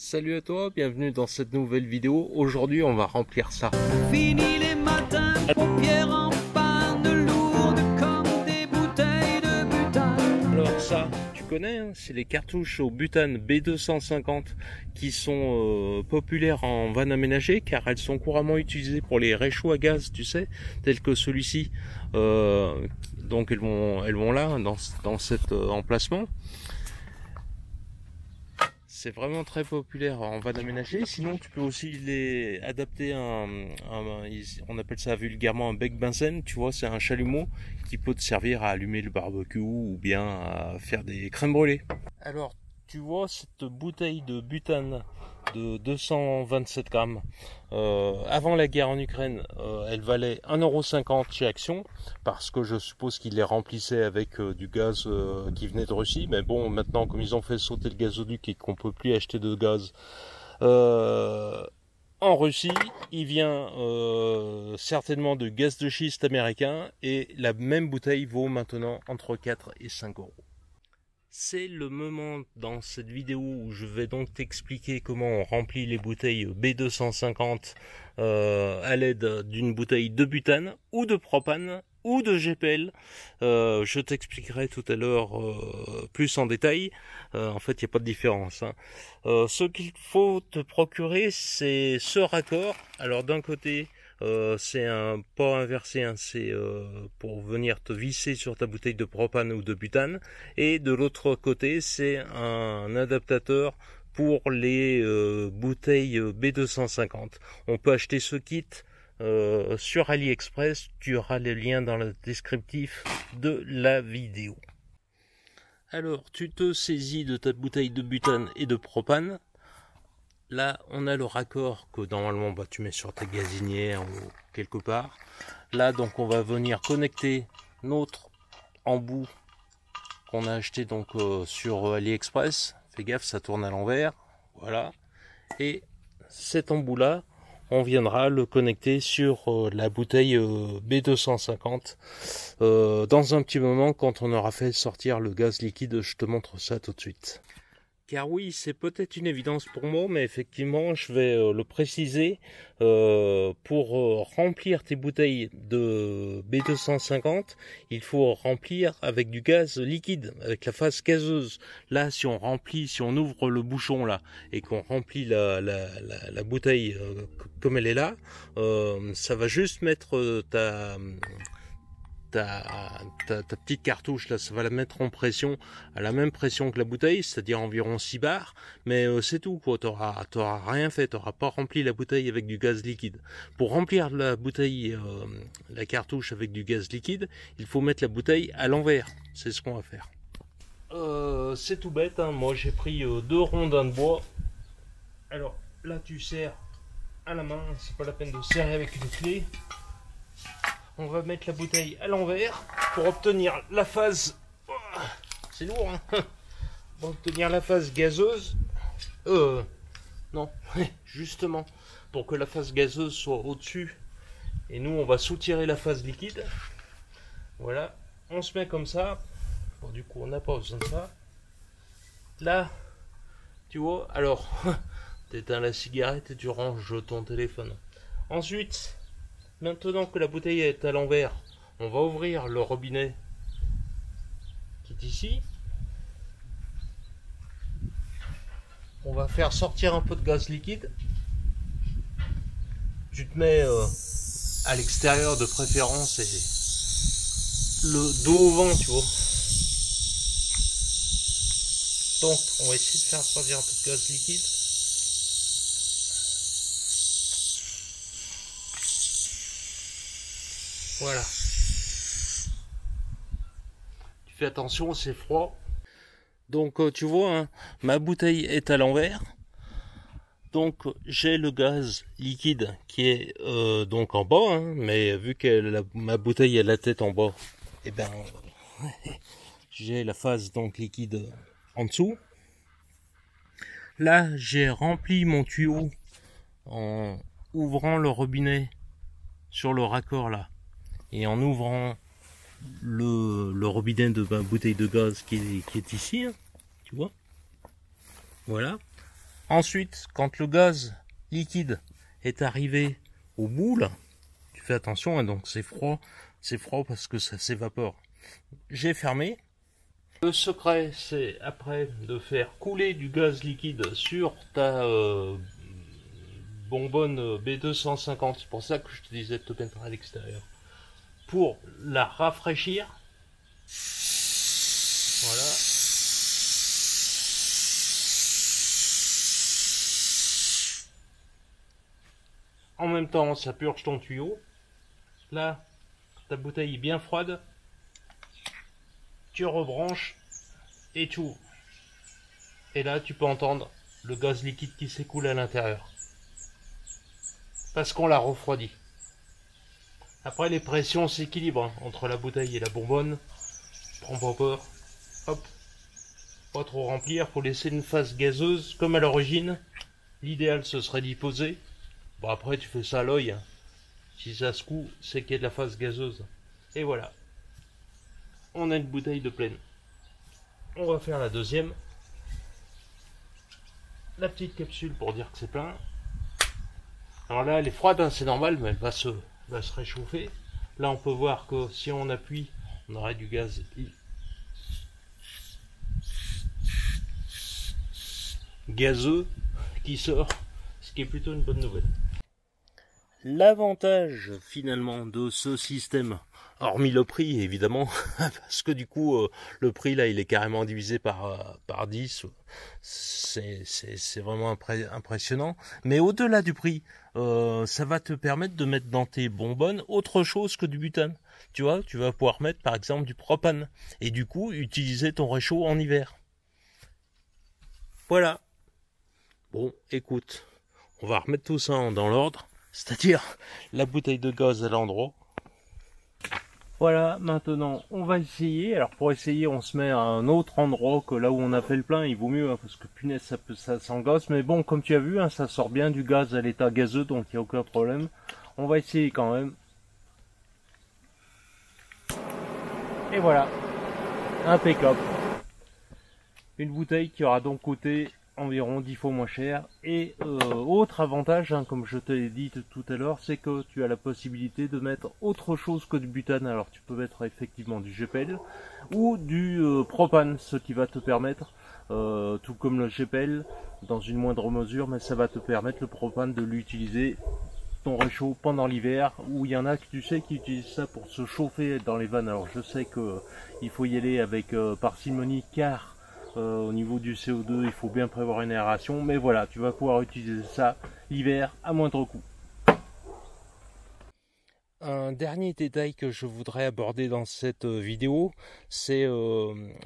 Salut à toi, bienvenue dans cette nouvelle vidéo. Aujourd'hui on va remplir ça. Fini les matins, paupières en panne lourdes comme des bouteilles de butane. Alors ça, tu connais, hein, c'est les cartouches au butane B250 qui sont populaires en van aménagé car elles sont couramment utilisées pour les réchauds à gaz, tu sais, tels que celui-ci. Donc elles vont là, dans cet emplacement. C'est vraiment très populaire en van aménagé. Sinon, tu peux aussi les adapter on appelle ça vulgairement un bec benzène. Tu vois, c'est un chalumeau qui peut te servir à allumer le barbecue ou bien à faire des crèmes brûlées. Alors, tu vois cette bouteille de butane de 227 grammes. Avant la guerre en Ukraine, elle valait 1,50 € chez Action, parce que je suppose qu'ils les remplissaient avec du gaz qui venait de Russie. Mais bon, maintenant, comme ils ont fait sauter le gazoduc et qu'on peut plus acheter de gaz en Russie, il vient certainement de gaz de schiste américain, et la même bouteille vaut maintenant entre 4 et 5 €. C'est le moment dans cette vidéo où je vais donc t'expliquer comment on remplit les bouteilles B250 à l'aide d'une bouteille de butane ou de propane ou de GPL. Je t'expliquerai tout à l'heure plus en détail. En fait, il n'y a pas de différence, hein. Ce qu'il faut te procurer, c'est ce raccord. Alors d'un côté, c'est un pas inversé, hein, c'est pour venir te visser sur ta bouteille de propane ou de butane, et de l'autre côté c'est un adaptateur pour les bouteilles B250. On peut acheter ce kit sur AliExpress, tu auras les liens dans le descriptif de la vidéo. Alors tu te saisis de ta bouteille de butane et de propane. Là, on a le raccord que normalement tu mets sur ta gazinière ou quelque part. Là, donc, on va venir connecter notre embout qu'on a acheté donc sur AliExpress. Fais gaffe, ça tourne à l'envers. Voilà. Et cet embout-là, on viendra le connecter sur la bouteille B250 dans un petit moment, quand on aura fait sortir le gaz liquide. Je te montre ça tout de suite. Car oui, c'est peut-être une évidence pour moi, mais effectivement, je vais le préciser. Pour remplir tes bouteilles de B250, il faut remplir avec du gaz liquide, avec la phase gazeuse. Là, si on ouvre le bouchon là, et qu'on remplit la bouteille comme elle est là, ça va juste mettre ta petite cartouche là, ça va la mettre en pression, à la même pression que la bouteille, c'est-à-dire environ 6 bars, mais c'est tout quoi. T'auras rien fait, t'auras pas rempli la bouteille avec du gaz liquide. Pour remplir la bouteille, la cartouche avec du gaz liquide, il faut mettre la bouteille à l'envers. C'est ce qu'on va faire. C'est tout bête, hein. Moi j'ai pris 2 rondins de bois. Alors là tu serres à la main, c'est pas la peine de serrer avec une clé. On va mettre la bouteille à l'envers pour obtenir la phase. C'est lourd, hein. Pour obtenir la phase gazeuse. Non, justement, pour que la phase gazeuse soit au-dessus. Et nous, on va soutirer la phase liquide. Voilà, on se met comme ça. Bon, du coup, on n'a pas besoin de ça. Là, tu vois, alors, t'éteins la cigarette et tu ranges ton téléphone. Ensuite, maintenant que la bouteille est à l'envers, on va ouvrir le robinet qui est ici. On va faire sortir un peu de gaz liquide. Tu te mets à l'extérieur de préférence et le dos au vent, tu vois. Donc, on va essayer de faire sortir un peu de gaz liquide. Voilà. Tu fais attention, c'est froid. Donc tu vois, hein, ma bouteille est à l'envers. Donc j'ai le gaz liquide qui est donc en bas, hein, mais vu que ma bouteille a la tête en bas, et ben j'ai la phase donc liquide en dessous. Là, j'ai rempli mon tuyau en ouvrant le robinet sur le raccord là. Et en ouvrant le robinet de ma bouteille de gaz qui est ici, hein, tu vois. Voilà. Ensuite, quand le gaz liquide est arrivé au bout, là, tu fais attention, hein, donc c'est froid parce que ça s'évapore. J'ai fermé. Le secret, c'est après de faire couler du gaz liquide sur ta bonbonne B250, c'est pour ça que je te disais de te mettre à l'extérieur, pour la rafraîchir. Voilà. En même temps, ça purge ton tuyau. Là, ta bouteille est bien froide. Tu rebranches et tu ouvres. Et là, tu peux entendre le gaz liquide qui s'écoule à l'intérieur. Parce qu'on l'a refroidi. Après, les pressions s'équilibrent hein, entre la bouteille et la bonbonne. Prends pas peur. Hop. Pas trop remplir. Faut laisser une phase gazeuse comme à l'origine. L'idéal, ce serait d'y poser. Bon, après, tu fais ça à l'œil. Hein. Si ça se coud, c'est qu'il y a de la phase gazeuse. Et voilà. On a une bouteille de pleine. On va faire la deuxième. La petite capsule pour dire que c'est plein. Alors là, elle est froide, hein, c'est normal, mais elle va se réchauffer. Là, on peut voir que si on appuie, on aurait du gaz gazeux qui sort, ce qui est plutôt une bonne nouvelle. L'avantage finalement de ce système, hormis le prix évidemment, parce que du coup le prix là il est carrément divisé par 10, c'est vraiment impressionnant. Mais au-delà du prix, ça va te permettre de mettre dans tes bonbonnes autre chose que du butane. Tu vois, tu vas pouvoir mettre par exemple du propane et du coup utiliser ton réchaud en hiver. Voilà. Bon, écoute, on va remettre tout ça dans l'ordre. C'est-à-dire la bouteille de gaz à l'endroit. Voilà, maintenant on va essayer. Alors pour essayer, on se met à un autre endroit que là où on a fait le plein. Il vaut mieux hein, parce que punaise ça sent le gaz. Mais bon, comme tu as vu, hein, ça sort bien du gaz à l'état gazeux, donc il n'y a aucun problème. On va essayer quand même. Et voilà, impeccable. Une bouteille qui aura donc coûté environ 10 fois moins cher. Et autre avantage, hein, comme je te l'ai dit tout à l'heure, c'est que tu as la possibilité de mettre autre chose que du butane. Alors tu peux mettre effectivement du GPL ou du propane, ce qui va te permettre, tout comme le GPL, dans une moindre mesure, mais ça va te permettre le propane de l'utiliser ton réchaud pendant l'hiver, où il y en a que tu sais qui utilisent ça pour se chauffer dans les vannes. Alors je sais que il faut y aller avec parcimonie, car au niveau du CO2 il faut bien prévoir une aération, mais voilà, tu vas pouvoir utiliser ça l'hiver à moindre coût. Un dernier détail que je voudrais aborder dans cette vidéo, c'est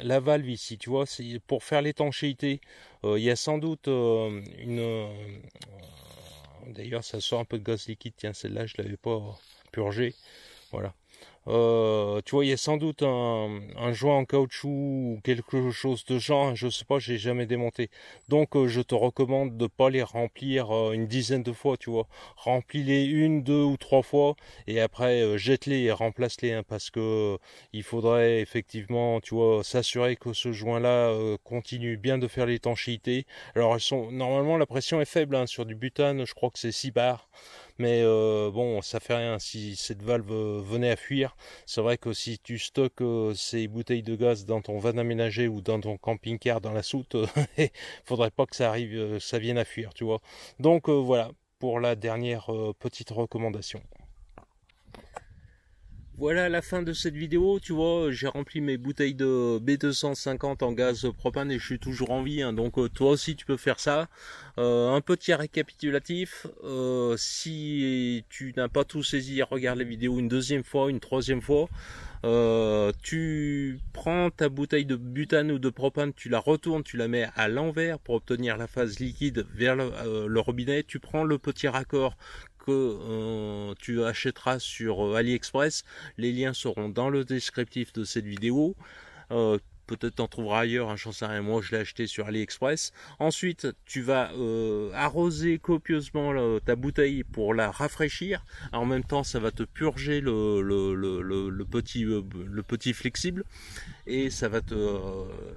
la valve ici, tu vois, c'est pour faire l'étanchéité. Il y a sans doute d'ailleurs ça sort un peu de gaz liquide, tiens celle-là je l'avais pas purgée, voilà. Tu vois, il y a sans doute un joint en caoutchouc ou quelque chose de genre, je sais pas, j'ai jamais démonté. Donc je te recommande de pas les remplir une dizaine de fois, tu vois. Remplis-les 1, 2 ou 3 fois et après jette-les et remplace-les, hein, parce que il faudrait effectivement, tu vois, s'assurer que ce joint-là continue bien de faire l'étanchéité. Alors normalement la pression est faible, hein, sur du butane, je crois que c'est 6 bars. Mais bon, ça fait rien si cette valve venait à fuir. C'est vrai que si tu stockes ces bouteilles de gaz dans ton van aménagé ou dans ton camping-car dans la soute, faudrait pas que ça arrive, ça vienne à fuir, tu vois. Donc voilà, pour la dernière petite recommandation. Voilà la fin de cette vidéo, tu vois, j'ai rempli mes bouteilles de B250 en gaz propane et je suis toujours en vie, hein, donc toi aussi tu peux faire ça. Un petit récapitulatif, si tu n'as pas tout saisi, regarde la vidéo une deuxième fois, une troisième fois. Tu prends ta bouteille de butane ou de propane, tu la retournes, tu la mets à l'envers pour obtenir la phase liquide vers le robinet. Tu prends le petit raccord que tu achèteras sur AliExpress. Les liens seront dans le descriptif de cette vidéo. peut-être t'en trouveras ailleurs, hein, j'en sais rien, moi je l'ai acheté sur AliExpress. Ensuite tu vas arroser copieusement ta bouteille pour la rafraîchir. En même temps ça va te purger le petit flexible, et ça va te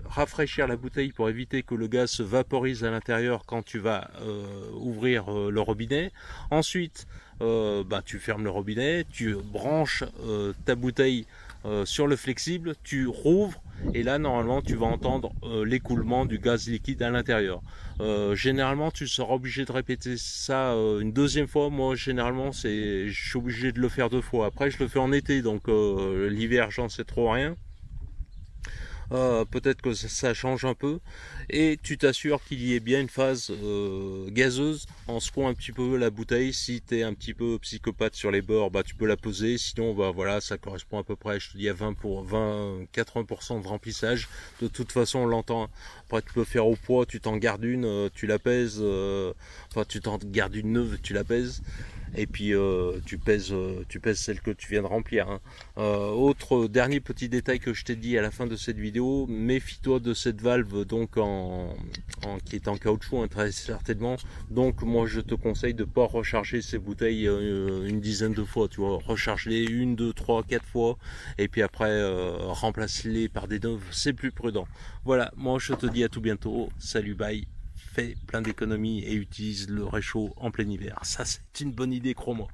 rafraîchir la bouteille pour éviter que le gaz se vaporise à l'intérieur quand tu vas ouvrir le robinet. Ensuite tu fermes le robinet, tu branches ta bouteille sur le flexible, tu rouvres, et là normalement tu vas entendre l'écoulement du gaz liquide à l'intérieur. Généralement tu seras obligé de répéter ça une deuxième fois. Moi généralement je suis obligé de le faire 2 fois. Après je le fais en été, donc l'hiver j'en sais trop rien. Peut-être que ça change un peu, et tu t'assures qu'il y ait bien une phase gazeuse en secouant un petit peu la bouteille. Si tu es un petit peu psychopathe sur les bords, tu peux la poser, sinon voilà, ça correspond à peu près, je te dis, à 80% de remplissage. De toute façon on l'entend. Après tu peux faire au poids, tu t'en gardes une, tu la pèses, tu t'en gardes une neuve, tu la pèses, et puis tu pèses celle que tu viens de remplir, hein. Autre dernier petit détail que je t'ai dit à la fin de cette vidéo, méfie-toi de cette valve donc qui est en caoutchouc, hein, très certainement. Donc moi je te conseille de pas recharger ces bouteilles une dizaine de fois, tu vois, recharge-les 1, 2, 3, 4 fois, et puis après remplace-les par des neuves, c'est plus prudent. Voilà, moi je te dis à tout bientôt, salut, bye. Fais plein d'économies et utilise le réchaud en plein hiver. Ça c'est une bonne idée, crois-moi.